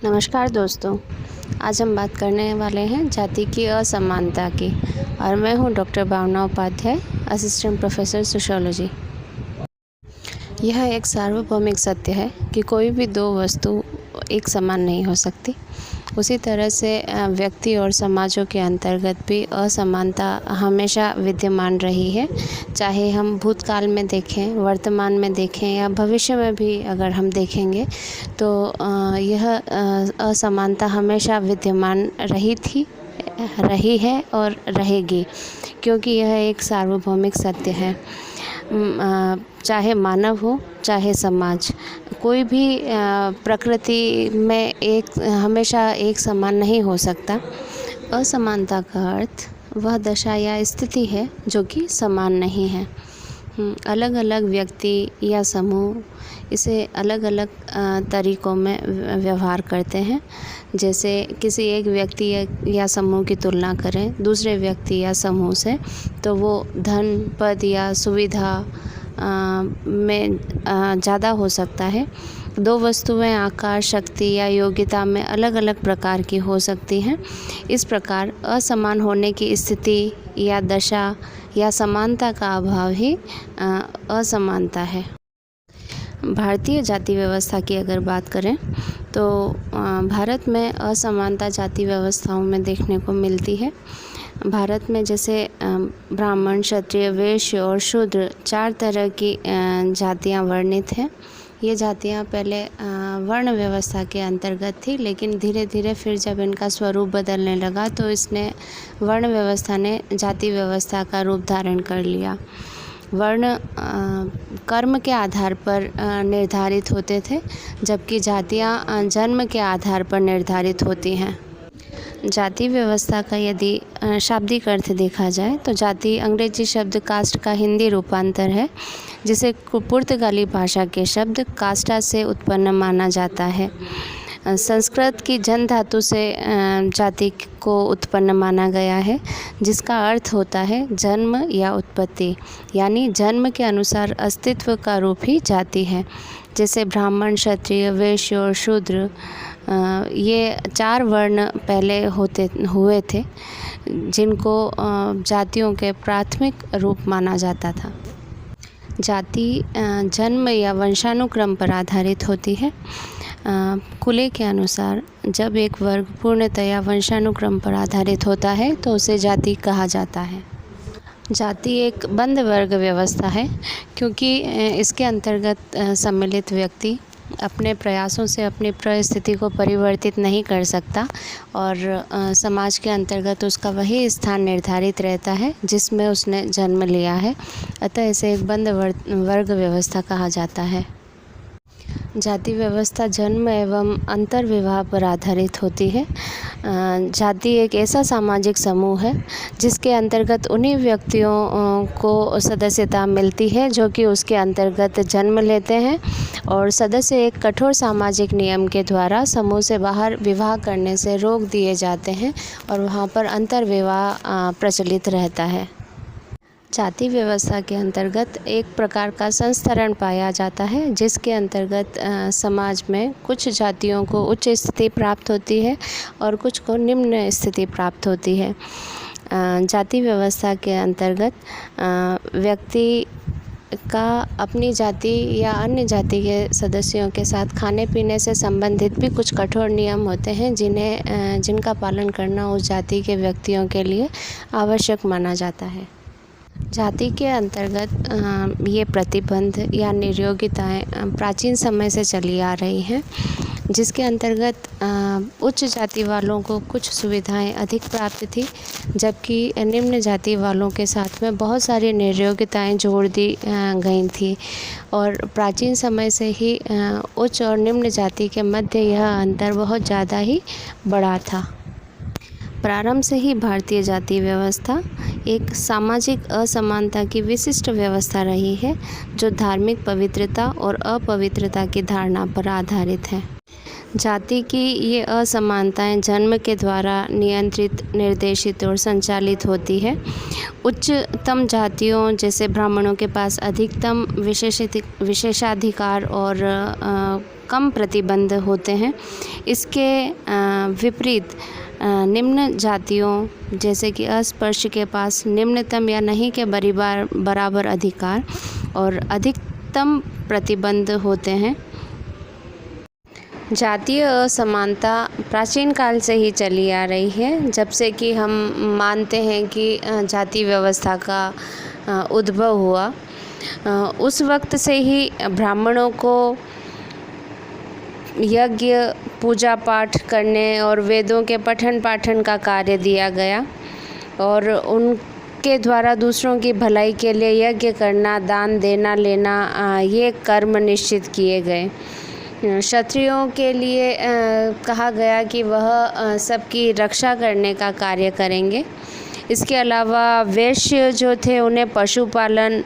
नमस्कार दोस्तों। आज हम बात करने वाले हैं जाति की असमानता की और मैं हूं डॉक्टर भावना उपाध्याय, असिस्टेंट प्रोफेसर सोशियोलॉजी। यह एक सार्वभौमिक सत्य है कि कोई भी दो वस्तु एक समान नहीं हो सकती। उसी तरह से व्यक्ति और समाजों के अंतर्गत भी असमानता हमेशा विद्यमान रही है। चाहे हम भूतकाल में देखें, वर्तमान में देखें या भविष्य में भी अगर हम देखेंगे तो यह असमानता हमेशा विद्यमान रही है और रहेगी, क्योंकि यह एक सार्वभौमिक सत्य है। चाहे मानव हो चाहे समाज, कोई भी प्रकृति में हमेशा एक समान नहीं हो सकता। असमानता का अर्थ वह दशा या स्थिति है जो कि समान नहीं है। अलग अलग व्यक्ति या समूह इसे अलग अलग तरीक़ों में व्यवहार करते हैं। जैसे किसी एक व्यक्ति या समूह की तुलना करें दूसरे व्यक्ति या समूह से, तो वो धन, पद या सुविधा में ज़्यादा हो सकता है। दो वस्तुएं आकार, शक्ति या योग्यता में अलग अलग प्रकार की हो सकती हैं। इस प्रकार असमान होने की स्थिति या दशा या समानता का अभाव ही असमानता है। भारतीय जाति व्यवस्था की अगर बात करें तो भारत में असमानता जाति व्यवस्थाओं में देखने को मिलती है। भारत में जैसे ब्राह्मण, क्षत्रिय, वैश्य और शूद्र 4 तरह की जातियां वर्णित हैं। ये जातियां पहले वर्ण व्यवस्था के अंतर्गत थी, लेकिन धीरे धीरे फिर जब इनका स्वरूप बदलने लगा तो इसने वर्ण व्यवस्था ने जाति व्यवस्था का रूप धारण कर लिया। वर्ण कर्म के आधार पर निर्धारित होते थे, जबकि जातियां जन्म के आधार पर निर्धारित होती हैं। जाति व्यवस्था का यदि शाब्दिक अर्थ देखा जाए तो जाति अंग्रेजी शब्द कास्ट का हिंदी रूपांतर है, जिसे पुर्तगाली भाषा के शब्द कास्टा से उत्पन्न माना जाता है। संस्कृत की जन धातु से जाति को उत्पन्न माना गया है, जिसका अर्थ होता है जन्म या उत्पत्ति, यानी जन्म के अनुसार अस्तित्व का रूप ही जाति है। जैसे ब्राह्मण, क्षत्रिय, वैश्य और शूद्र, ये 4 वर्ण पहले हुए थे, जिनको जातियों के प्राथमिक रूप माना जाता था। जाति जन्म या वंशानुक्रम पर आधारित होती है। कुले के अनुसार जब एक वर्ग पूर्णतया वंशानुक्रम पर आधारित होता है तो उसे जाति कहा जाता है। जाति एक बंद वर्ग व्यवस्था है, क्योंकि इसके अंतर्गत सम्मिलित व्यक्ति अपने प्रयासों से अपनी परिस्थिति को परिवर्तित नहीं कर सकता और समाज के अंतर्गत उसका वही स्थान निर्धारित रहता है जिसमें उसने जन्म लिया है। अतः इसे एक बंद वर्ग व्यवस्था कहा जाता है। जाति व्यवस्था जन्म एवं अंतर्विवाह पर आधारित होती है। जाति एक ऐसा सामाजिक समूह है जिसके अंतर्गत उन्हीं व्यक्तियों को सदस्यता मिलती है जो कि उसके अंतर्गत जन्म लेते हैं, और सदस्य एक कठोर सामाजिक नियम के द्वारा समूह से बाहर विवाह करने से रोक दिए जाते हैं और वहाँ पर अंतर्विवाह प्रचलित रहता है। जाति व्यवस्था के अंतर्गत एक प्रकार का संस्तरण पाया जाता है, जिसके अंतर्गत समाज में कुछ जातियों को उच्च स्थिति प्राप्त होती है और कुछ को निम्न स्थिति प्राप्त होती है। जाति व्यवस्था के अंतर्गत व्यक्ति का अपनी जाति या अन्य जाति के सदस्यों के साथ खाने पीने से संबंधित भी कुछ कठोर नियम होते हैं, जिनका पालन करना उस जाति के व्यक्तियों के लिए आवश्यक माना जाता है। जाति के अंतर्गत ये प्रतिबंध या नियोगिताएं प्राचीन समय से चली आ रही हैं, जिसके अंतर्गत उच्च जाति वालों को कुछ सुविधाएं अधिक प्राप्त थी, जबकि निम्न जाति वालों के साथ में बहुत सारी नियोगिताएं जोड़ दी गई थी। और प्राचीन समय से ही उच्च और निम्न जाति के मध्य यह अंतर बहुत ज़्यादा ही बड़ा था। प्रारंभ से ही भारतीय जाति व्यवस्था एक सामाजिक असमानता की विशिष्ट व्यवस्था रही है, जो धार्मिक पवित्रता और अपवित्रता की धारणा पर आधारित है। जाति की ये असमानताएं जन्म के द्वारा नियंत्रित, निर्देशित और संचालित होती है। उच्चतम जातियों जैसे ब्राह्मणों के पास अधिकतम विशेषाधिकार और कम प्रतिबंध होते हैं। इसके विपरीत निम्न जातियों जैसे कि अस्पृश्य के पास निम्नतम या नहीं के बराबर अधिकार और अधिकतम प्रतिबंध होते हैं। जातीय असमानता प्राचीन काल से ही चली आ रही है, जब से कि हम मानते हैं कि जाति व्यवस्था का उद्भव हुआ। उस वक्त से ही ब्राह्मणों को यज्ञ, पूजा पाठ करने और वेदों के पठन पाठन का कार्य दिया गया और उनके द्वारा दूसरों की भलाई के लिए यज्ञ करना, दान देना लेना, ये कर्म निश्चित किए गए। क्षत्रियों के लिए कहा गया कि वह सबकी रक्षा करने का कार्य करेंगे। इसके अलावा वैश्य जो थे उन्हें पशुपालन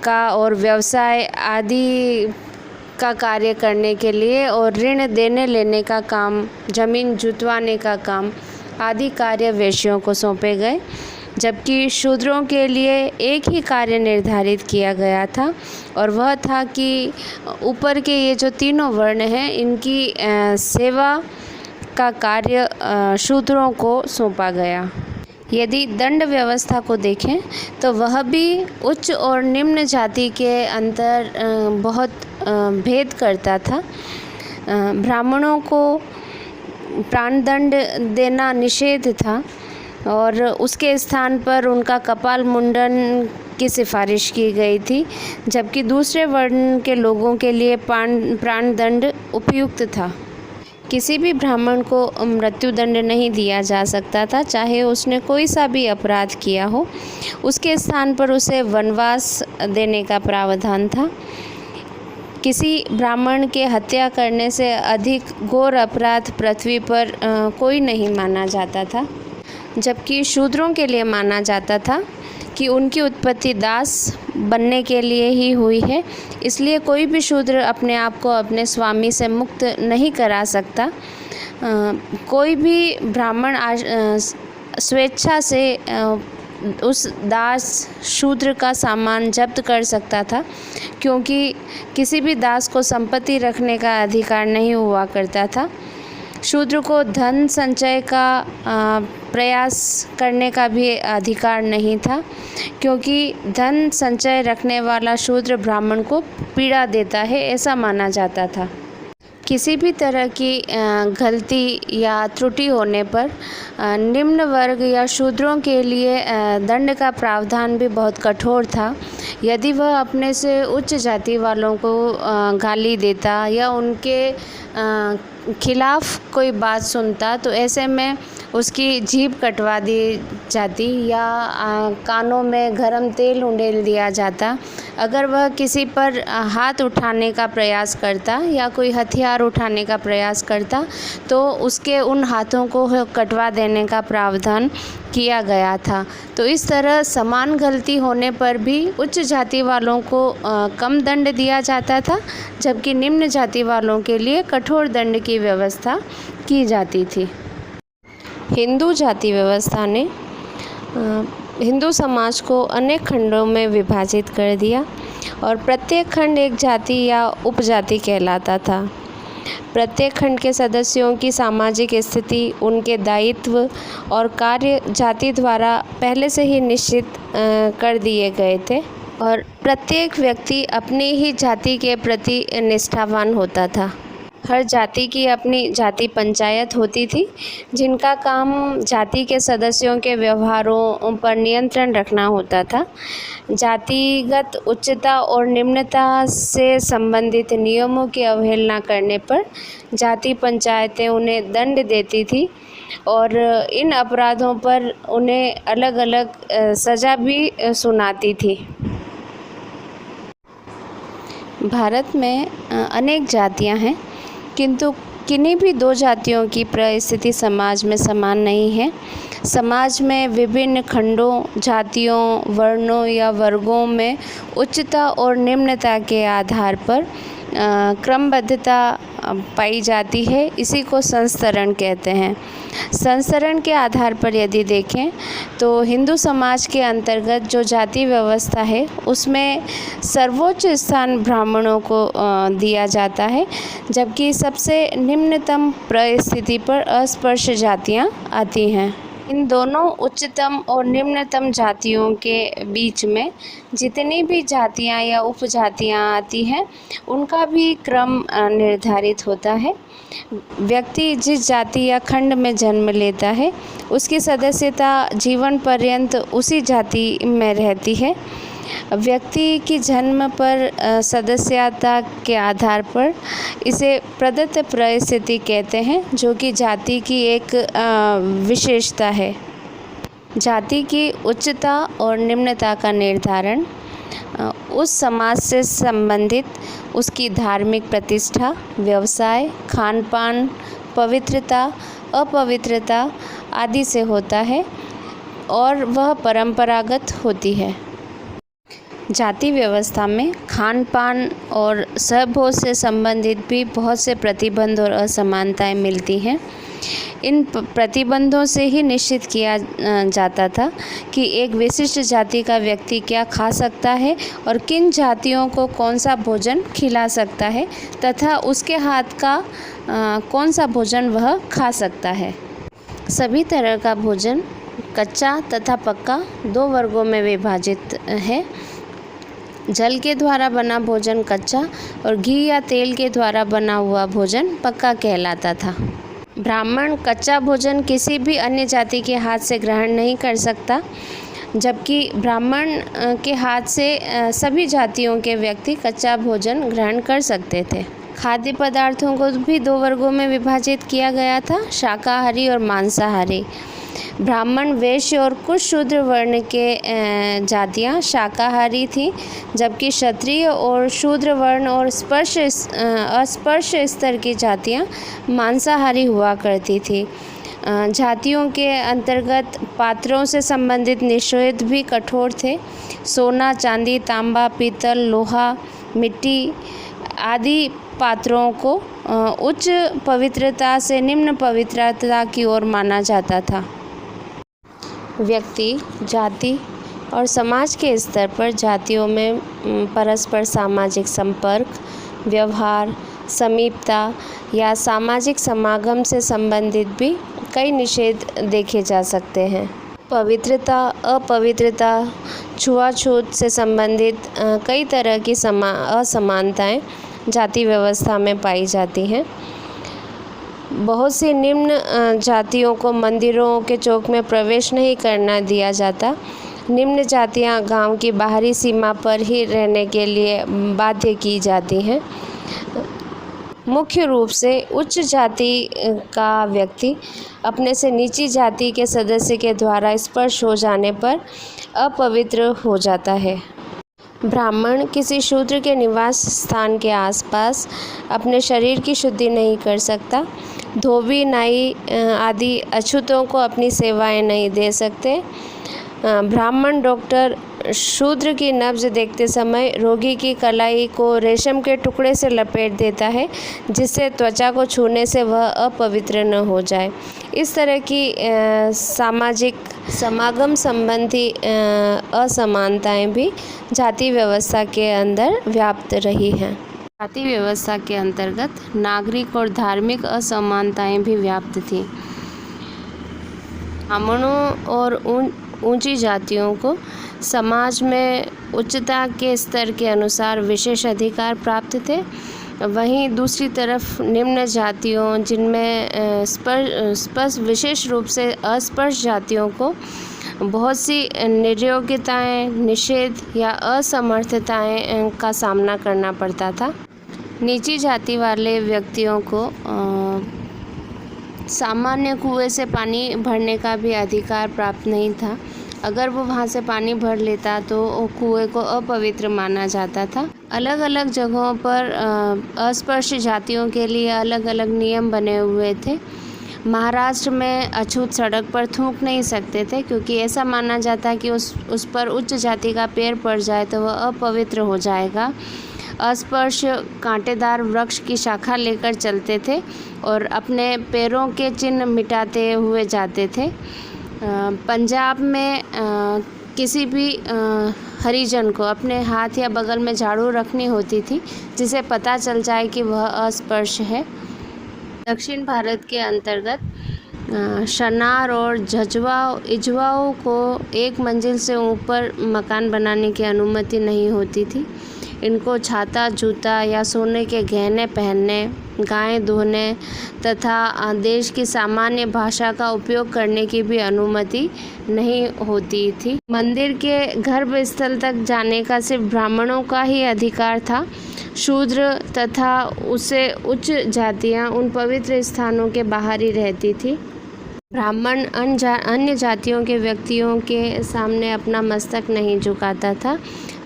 का और व्यवसाय आदि का कार्य करने के लिए और ऋण देने लेने का काम, जमीन जुतवाने का काम आदि कार्य वैश्यों को सौंपे गए, जबकि शूद्रों के लिए एक ही कार्य निर्धारित किया गया था और वह था कि ऊपर के ये जो तीनों वर्ण हैं इनकी सेवा का कार्य शूद्रों को सौंपा गया। यदि दंड व्यवस्था को देखें तो वह भी उच्च और निम्न जाति के अंतर बहुत भेद करता था। ब्राह्मणों को प्राणदंड देना निषेध था और उसके स्थान पर उनका कपाल मुंडन की सिफारिश की गई थी, जबकि दूसरे वर्ण के लोगों के लिए प्राणदंड उपयुक्त था। किसी भी ब्राह्मण को मृत्युदंड नहीं दिया जा सकता था, चाहे उसने कोई सा भी अपराध किया हो। उसके स्थान पर उसे वनवास देने का प्रावधान था। किसी ब्राह्मण के हत्या करने से अधिक घोर अपराध पृथ्वी पर कोई नहीं माना जाता था, जबकि शूद्रों के लिए माना जाता था कि उनकी उत्पत्ति दास बनने के लिए ही हुई है, इसलिए कोई भी शूद्र अपने आप को अपने स्वामी से मुक्त नहीं करा सकता। कोई भी ब्राह्मण स्वेच्छा से उस दास शूद्र का सामान जब्त कर सकता था, क्योंकि किसी भी दास को संपत्ति रखने का अधिकार नहीं हुआ करता था। शूद्र को धन संचय का प्रयास करने का भी अधिकार नहीं था, क्योंकि धन संचय रखने वाला शूद्र ब्राह्मण को पीड़ा देता है, ऐसा माना जाता था। किसी भी तरह की गलती या त्रुटि होने पर निम्न वर्ग या शूद्रों के लिए दंड का प्रावधान भी बहुत कठोर था। यदि वह अपने से उच्च जाति वालों को गाली देता या उनके खिलाफ कोई बात सुनता तो ऐसे में उसकी जीभ कटवा दी जाती या कानों में गरम तेल उंडेल दिया जाता। अगर वह किसी पर हाथ उठाने का प्रयास करता या कोई हथियार उठाने का प्रयास करता तो उसके उन हाथों को कटवा देने का प्रावधान किया गया था। तो इस तरह समान गलती होने पर भी उच्च जाति वालों को कम दंड दिया जाता था, जबकि निम्न जाति वालों के लिए कठोर दंड की व्यवस्था की जाती थी। हिंदू जाति व्यवस्था ने हिंदू समाज को अनेक खंडों में विभाजित कर दिया और प्रत्येक खंड एक जाति या उपजाति कहलाता था। प्रत्येक खंड के सदस्यों की सामाजिक स्थिति, उनके दायित्व और कार्य जाति द्वारा पहले से ही निश्चित कर दिए गए थे और प्रत्येक व्यक्ति अपनी ही जाति के प्रति निष्ठावान होता था। हर जाति की अपनी जाति पंचायत होती थी, जिनका काम जाति के सदस्यों के व्यवहारों पर नियंत्रण रखना होता था। जातिगत उच्चता और निम्नता से संबंधित नियमों की अवहेलना करने पर जाति पंचायतें उन्हें दंड देती थी और इन अपराधों पर उन्हें अलग अलग सज़ा भी सुनाती थी। भारत में अनेक जातियां हैं, किंतु किन्हीं भी दो जातियों की परिस्थिति समाज में समान नहीं है। समाज में विभिन्न खंडों, जातियों, वर्णों या वर्गों में उच्चता और निम्नता के आधार पर क्रमबद्धता पाई जाती है, इसी को संस्तरण कहते हैं। संस्तरण के आधार पर यदि देखें तो हिंदू समाज के अंतर्गत जो जाति व्यवस्था है उसमें सर्वोच्च स्थान ब्राह्मणों को दिया जाता है, जबकि सबसे निम्नतम परिस्थिति पर अस्पृश्य जातियां आती हैं। इन दोनों उच्चतम और निम्नतम जातियों के बीच में जितनी भी जातियां या उपजातियां आती हैं उनका भी क्रम निर्धारित होता है। व्यक्ति जिस जाति या खंड में जन्म लेता है उसकी सदस्यता जीवन पर्यंत उसी जाति में रहती है। व्यक्ति की जन्म पर सदस्यता के आधार पर इसे प्रदत्त परिस्थिति कहते हैं, जो कि जाति की एक विशेषता है। जाति की उच्चता और निम्नता का निर्धारण उस समाज से संबंधित उसकी धार्मिक प्रतिष्ठा, व्यवसाय, खान पान, पवित्रता, अपवित्रता आदि से होता है और वह परंपरागत होती है। जाति व्यवस्था में खान पान और सहभोग से संबंधित भी बहुत से प्रतिबंध और असमानताएं मिलती हैं। इन प्रतिबंधों से ही निश्चित किया जाता था कि एक विशिष्ट जाति का व्यक्ति क्या खा सकता है और किन जातियों को कौन सा भोजन खिला सकता है तथा उसके हाथ का कौन सा भोजन वह खा सकता है। सभी तरह का भोजन कच्चा तथा पक्का दो वर्गों में विभाजित है। जल के द्वारा बना भोजन कच्चा और घी या तेल के द्वारा बना हुआ भोजन पक्का कहलाता था। ब्राह्मण कच्चा भोजन किसी भी अन्य जाति के हाथ से ग्रहण नहीं कर सकता, जबकि ब्राह्मण के हाथ से सभी जातियों के व्यक्ति कच्चा भोजन ग्रहण कर सकते थे। खाद्य पदार्थों को भी दो वर्गों में विभाजित किया गया था, शाकाहारी और मांसाहारी। ब्राह्मण, वैश्य और कुछ शूद्र वर्ण के जातियां शाकाहारी थीं, जबकि क्षत्रिय और शूद्र वर्ण और अस्पृश्य स्तर की जातियां मांसाहारी हुआ करती थी। जातियों के अंतर्गत पात्रों से संबंधित निषेध भी कठोर थे। सोना, चांदी, तांबा, पीतल, लोहा, मिट्टी आदि पात्रों को उच्च पवित्रता से निम्न पवित्रता की ओर माना जाता था। व्यक्ति, जाति और समाज के स्तर पर जातियों में परस्पर सामाजिक संपर्क, व्यवहार, समीपता या सामाजिक समागम से संबंधित भी कई निषेध देखे जा सकते हैं। पवित्रता, अपवित्रता, छुआछूत से संबंधित कई तरह की असमानताएं जाति व्यवस्था में पाई जाती हैं। बहुत सी निम्न जातियों को मंदिरों के चौक में प्रवेश नहीं करना दिया जाता। निम्न जातियां गांव की बाहरी सीमा पर ही रहने के लिए बाध्य की जाती हैं। मुख्य रूप से उच्च जाति का व्यक्ति अपने से नीची जाति के सदस्य के द्वारा स्पर्श हो जाने पर अपवित्र हो जाता है। ब्राह्मण किसी शूद्र के निवास स्थान के आसपास अपने शरीर की शुद्धि नहीं कर सकता। धोबी, नाई आदि अछूतों को अपनी सेवाएं नहीं दे सकते। ब्राह्मण डॉक्टर शूद्र की नब्ज देखते समय रोगी की कलाई को रेशम के टुकड़े से लपेट देता है, जिससे त्वचा को छूने से वह अपवित्र न हो जाए। इस तरह की सामाजिक समागम संबंधी असमानताएं भी जाति व्यवस्था के अंदर व्याप्त रही हैं। जाति व्यवस्था के अंतर्गत नागरिक और धार्मिक असमानताएं भी व्याप्त थीं। ब्राह्मणों और ऊंची जातियों को समाज में उच्चता के स्तर के अनुसार विशेष अधिकार प्राप्त थे। वहीं दूसरी तरफ निम्न जातियों, जिनमें स्पष्ट विशेष रूप से अस्पृश्य जातियों को बहुत सी निर्योग्यताएं, निषेध या असमर्थताएं का सामना करना पड़ता था। नीची जाति वाले व्यक्तियों को सामान्य कुएं से पानी भरने का भी अधिकार प्राप्त नहीं था। अगर वो वहाँ से पानी भर लेता तो कुएं को अपवित्र माना जाता था। अलग अलग जगहों पर अस्पृश्य जातियों के लिए अलग अलग नियम बने हुए थे। महाराष्ट्र में अछूत सड़क पर थूक नहीं सकते थे, क्योंकि ऐसा माना जाता कि उस पर उच्च जाति का पैर पड़ जाए तो वह अपवित्र हो जाएगा। अस्पर्श कांटेदार वृक्ष की शाखा लेकर चलते थे और अपने पैरों के चिन्ह मिटाते हुए जाते थे। पंजाब में किसी भी हरिजन को अपने हाथ या बगल में झाड़ू रखनी होती थी जिसे पता चल जाए कि वह अस्पर्श है। दक्षिण भारत के अंतर्गत शनार और इजवाओं को एक मंजिल से ऊपर मकान बनाने की अनुमति नहीं होती थी। इनको छाता, जूता या सोने के गहने पहनने, गाय धोने तथा देश की सामान्य भाषा का उपयोग करने की भी अनुमति नहीं होती थी। मंदिर के गर्भस्थल तक जाने का सिर्फ ब्राह्मणों का ही अधिकार था। शूद्र तथा उससे उच्च जातियां उन पवित्र स्थानों के बाहर ही रहती थी। ब्राह्मण अन्य जातियों के व्यक्तियों के सामने अपना मस्तक नहीं झुकाता था।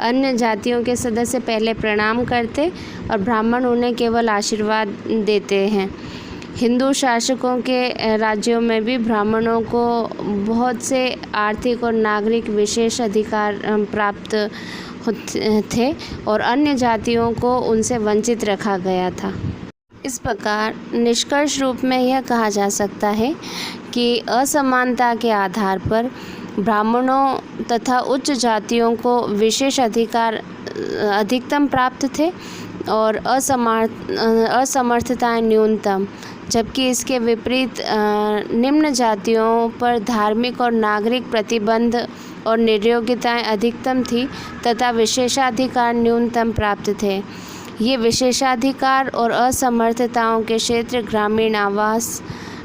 अन्य जातियों के सदस्य पहले प्रणाम करते और ब्राह्मण उन्हें केवल आशीर्वाद देते हैं। हिंदू शासकों के राज्यों में भी ब्राह्मणों को बहुत से आर्थिक और नागरिक विशेष अधिकार प्राप्त थे और अन्य जातियों को उनसे वंचित रखा गया था। इस प्रकार निष्कर्ष रूप में यह कहा जा सकता है कि असमानता के आधार पर ब्राह्मणों तथा उच्च जातियों को विशेष अधिकार अधिकतम प्राप्त थे और असमर्थताएं न्यूनतम, जबकि इसके विपरीत निम्न जातियों पर धार्मिक और नागरिक प्रतिबंध और निर्योग्यताएं अधिकतम थी तथा विशेषाधिकार न्यूनतम प्राप्त थे। ये विशेषाधिकार और असमर्थताओं के क्षेत्र ग्रामीण आवास,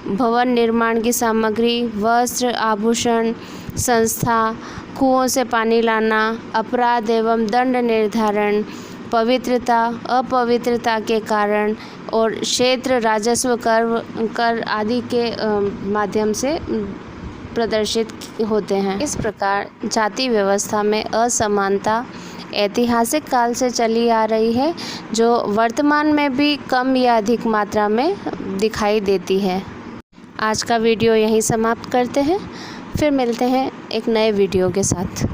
भवन निर्माण की सामग्री, वस्त्र, आभूषण, संस्था, कुओं से पानी लाना, अपराध एवं दंड निर्धारण, पवित्रता, अपवित्रता के कारण और क्षेत्र राजस्व कर आदि के माध्यम से प्रदर्शित होते हैं। इस प्रकार जाति व्यवस्था में असमानता ऐतिहासिक काल से चली आ रही है, जो वर्तमान में भी कम या अधिक मात्रा में दिखाई देती है। आज का वीडियो यहीं समाप्त करते हैं, फिर मिलते हैं एक नए वीडियो के साथ।